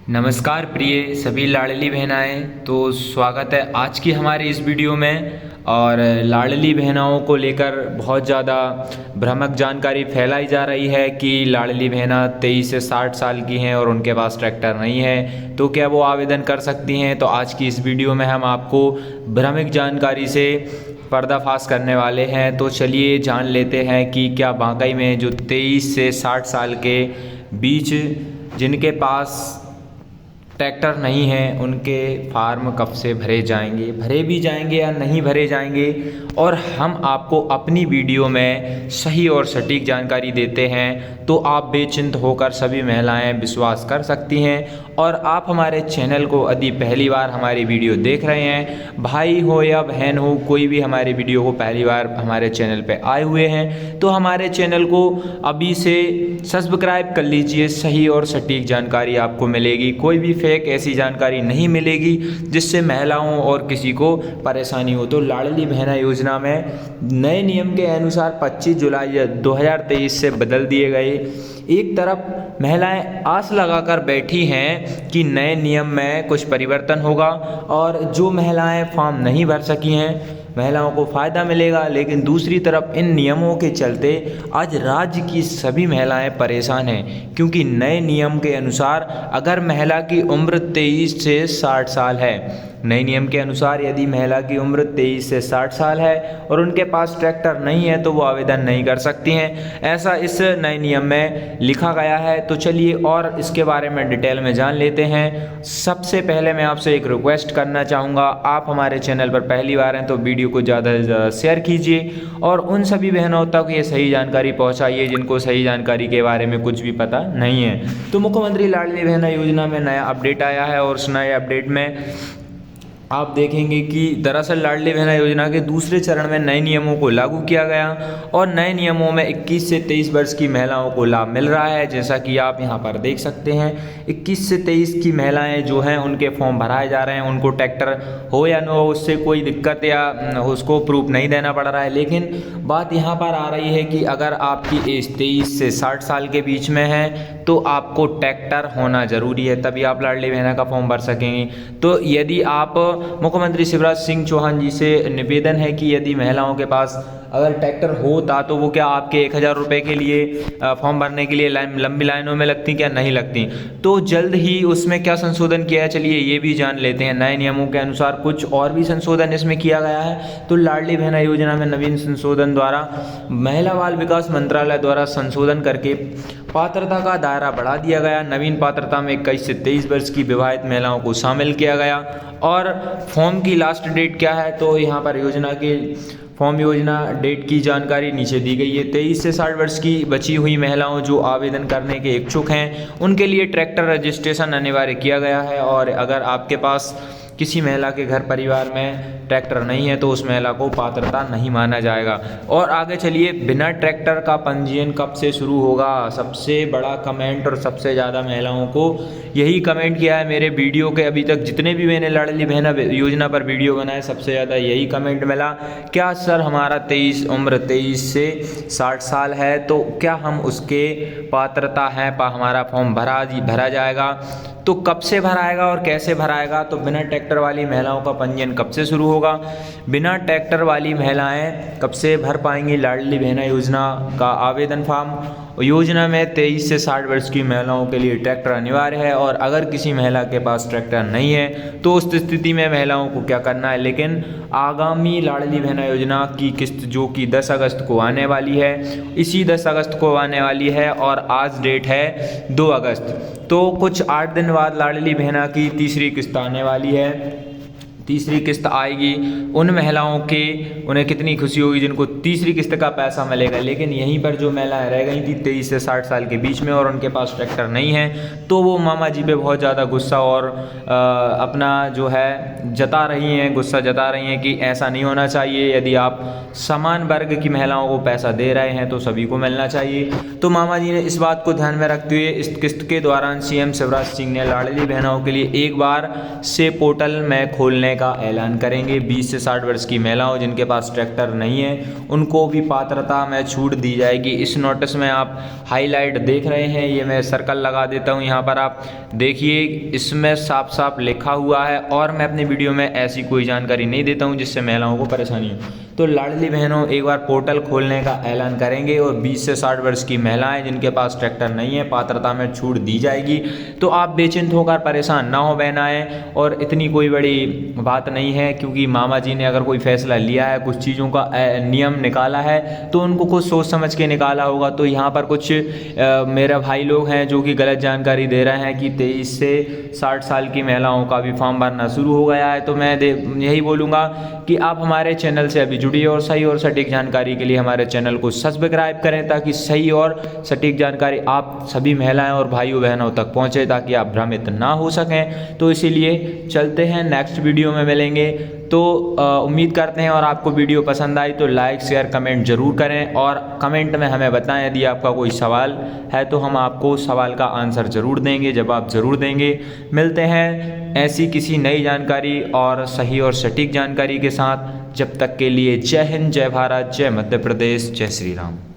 नमस्कार प्रिय सभी लाडली बहनाएं, तो स्वागत है आज की हमारी इस वीडियो में। और लाडली बहनाओं को लेकर बहुत ज़्यादा भ्रामक जानकारी फैलाई जा रही है कि लाडली बहना 23 से 60 साल की हैं और उनके पास ट्रैक्टर नहीं है, तो क्या वो आवेदन कर सकती हैं। तो आज की इस वीडियो में हम आपको भ्रामक जानकारी से पर्दाफाश करने वाले हैं। तो चलिए जान लेते हैं कि क्या वाकई में जो 23 से 60 साल के बीच जिनके पास ट्रैक्टर नहीं है उनके फार्म कब से भरे जाएंगे, भरे भी जाएंगे या नहीं भरे जाएंगे। और हम आपको अपनी वीडियो में सही और सटीक जानकारी देते हैं, तो आप बेचिंत होकर सभी महिलाएं विश्वास कर सकती हैं। और आप हमारे चैनल को यदि पहली बार हमारी वीडियो देख रहे हैं, भाई हो या बहन हो, कोई भी हमारी वीडियो को पहली बार हमारे चैनल पे आए हुए हैं, तो हमारे चैनल को अभी से सब्सक्राइब कर लीजिए। सही और सटीक जानकारी आपको मिलेगी, कोई भी फेक ऐसी जानकारी नहीं मिलेगी जिससे महिलाओं और किसी को परेशानी हो। तो लाडली बहना योजना में नए नियम के अनुसार 25 जुलाई 2023 से बदल दिए गए। एक तरफ महिलाएं आस लगाकर बैठी हैं कि नए नियम में कुछ परिवर्तन होगा और जो महिलाएं फॉर्म नहीं भर सकी हैं महिलाओं को फ़ायदा मिलेगा, लेकिन दूसरी तरफ इन नियमों के चलते आज राज्य की सभी महिलाएं परेशान हैं। क्योंकि नए नियम के अनुसार अगर महिला की उम्र 23 से 60 साल है, नए नियम के अनुसार यदि महिला की उम्र 23 से 60 साल है और उनके पास ट्रैक्टर नहीं है तो वो आवेदन नहीं कर सकती हैं, ऐसा इस नए नियम में लिखा गया है। तो चलिए और इसके बारे में डिटेल में जान लेते हैं। सबसे पहले मैं आपसे एक रिक्वेस्ट करना चाहूँगा, आप हमारे चैनल पर पहली बार हैं तो वीडियो को ज़्यादा से ज़्यादा शेयर कीजिए और उन सभी बहनों तक ये सही जानकारी पहुँचाइए जिनको सही जानकारी के बारे में कुछ भी पता नहीं है। तो मुख्यमंत्री लाडली बहना योजना में नया अपडेट आया है और उस नए अपडेट में आप देखेंगे कि दरअसल लाडली बहना योजना के दूसरे चरण में नए नियमों को लागू किया गया और नए नियमों में 21 से 23 वर्ष की महिलाओं को लाभ मिल रहा है। जैसा कि आप यहां पर देख सकते हैं, 21 से 23 की महिलाएं जो हैं उनके फॉर्म भराए जा रहे हैं। उनको ट्रैक्टर हो या न हो उससे कोई दिक्कत या उसको प्रूफ नहीं देना पड़ रहा है। लेकिन बात यहाँ पर आ रही है कि अगर आपकी एज 23 से 60 साल के बीच में है तो आपको ट्रैक्टर होना ज़रूरी है, तभी आप लाडली बहना का फॉर्म भर सकेंगे। तो यदि आप मुख्यमंत्री शिवराज सिंह चौहान जी से निवेदन है कि यदि महिलाओं के पास अगर ट्रैक्टर होता तो वो क्या आपके 1000 रुपये के लिए फॉर्म भरने के लिए लंबी लाइनों में लगती क्या नहीं लगती। तो जल्द ही उसमें क्या संशोधन किया है, चलिए ये भी जान लेते हैं। नए नियमों के अनुसार कुछ और भी संशोधन इसमें किया गया है। तो लाडली बहना योजना में नवीन संशोधन द्वारा महिला बाल विकास मंत्रालय द्वारा संशोधन करके पात्रता का दायरा बढ़ा दिया गया। नवीन पात्रता में 21 से 23 वर्ष की विवाहित महिलाओं को शामिल किया गया। और फॉर्म की लास्ट डेट क्या है, तो यहाँ पर योजना के फॉर्म योजना डेट की जानकारी नीचे दी गई है। 23 से 60 वर्ष की बची हुई महिलाओं जो आवेदन करने के इच्छुक हैं उनके लिए ट्रैक्टर रजिस्ट्रेशन अनिवार्य किया गया है। और अगर आपके पास किसी महिला के घर परिवार में ट्रैक्टर नहीं है तो उस महिला को पात्रता नहीं माना जाएगा। और आगे चलिए, बिना ट्रैक्टर का पंजीयन कब से शुरू होगा। सबसे बड़ा कमेंट और सबसे ज़्यादा महिलाओं को यही कमेंट किया है मेरे वीडियो के, अभी तक जितने भी मैंने लाडली बहना योजना पर वीडियो बनाए सबसे ज़्यादा यही कमेंट मिला, क्या सर हमारा उम्र 23 से 60 साल है तो क्या हम उसके पात्रता हैं, हमारा फॉर्म भरा जाएगा। तो कब से भराएगा और कैसे भराएगा। तो बिना ट्रैक्टर वाली महिलाओं का पंजीयन कब से शुरू होगा, बिना ट्रैक्टर वाली महिलाएं कब से भर पाएंगी लाडली बहना योजना का आवेदन फॉर्म। योजना में 23 से 60 वर्ष की महिलाओं के लिए ट्रैक्टर अनिवार्य है और अगर किसी महिला के पास ट्रैक्टर नहीं है तो उस स्थिति में महिलाओं को क्या करना है। लेकिन आगामी लाडली बहना योजना की किस्त जो कि 10 अगस्त को आने वाली है, इसी 10 अगस्त को आने वाली है और आज डेट है 2 अगस्त, तो कुछ 8 दिन बाद लाडली बहना की तीसरी किस्त आने वाली है। तीसरी किस्त आएगी, उन महिलाओं के उन्हें कितनी खुशी होगी जिनको तीसरी किस्त का पैसा मिलेगा। लेकिन यहीं पर जो महिलाएं रह गई थी 23 से 60 साल के बीच में और उनके पास ट्रैक्टर नहीं है तो वो मामा जी पे बहुत ज़्यादा गुस्सा और अपना जो है गुस्सा जता रही हैं कि ऐसा नहीं होना चाहिए। यदि आप समान वर्ग की महिलाओं को पैसा दे रहे हैं तो सभी को मिलना चाहिए। तो मामा जी ने इस बात को ध्यान में रखते हुए इस किस्त के दौरान सीएम शिवराज सिंह ने लाडली बहनाओं के लिए एक बार से पोर्टल में खोलने खोलने का ऐलान करेंगे। 20 से 60 वर्ष की महिलाओं जिनके पास ट्रैक्टर नहीं है उनको भी पात्रता में छूट दी जाएगी। इस नोटिस में आप हाईलाइट देख रहे हैं, ये मैं सर्कल लगा देता हूँ, यहाँ पर आप देखिए इसमें साफ साफ लिखा हुआ है। और मैं अपनी वीडियो में ऐसी कोई जानकारी नहीं देता हूँ जिससे महिलाओं को परेशानी हो। तो लाडली बहनों एक बार पोर्टल खोलने का ऐलान करेंगे और 20 से 60 वर्ष की महिलाएं जिनके पास ट्रैक्टर नहीं है पात्रता में छूट दी जाएगी। तो आप बेचिंत होकर परेशान ना हो बहनाएं, और इतनी कोई बड़ी बात नहीं है, क्योंकि मामा जी ने अगर कोई फैसला लिया है, कुछ चीज़ों का नियम निकाला है तो उनको कुछ सोच समझ के निकाला होगा। तो यहाँ पर कुछ मेरे भाई लोग हैं जो कि गलत जानकारी दे रहे हैं कि 23 से 60 साल की महिलाओं का भी फॉर्म भरना शुरू हो गया है। तो मैं यही बोलूँगा कि आप हमारे चैनल से अभी जुड़िए और सही और सटीक जानकारी के लिए हमारे चैनल को सब्सक्राइब करें, ताकि सही और सटीक जानकारी आप सभी महिलाएं और भाइयों बहनों तक पहुंचे, ताकि आप भ्रमित ना हो सकें। तो इसीलिए चलते हैं, नेक्स्ट वीडियो में मिलेंगे। तो उम्मीद करते हैं और आपको वीडियो पसंद आई तो लाइक शेयर कमेंट जरूर करें, और कमेंट में हमें बताएं यदि आपका कोई सवाल है तो हम आपको सवाल का आंसर ज़रूर देंगे, जवाब ज़रूर देंगे। मिलते हैं ऐसी किसी नई जानकारी और सही और सटीक जानकारी के साथ। जब तक के लिए जय हिंद, जय भारत, जय मध्य प्रदेश, जय श्री राम।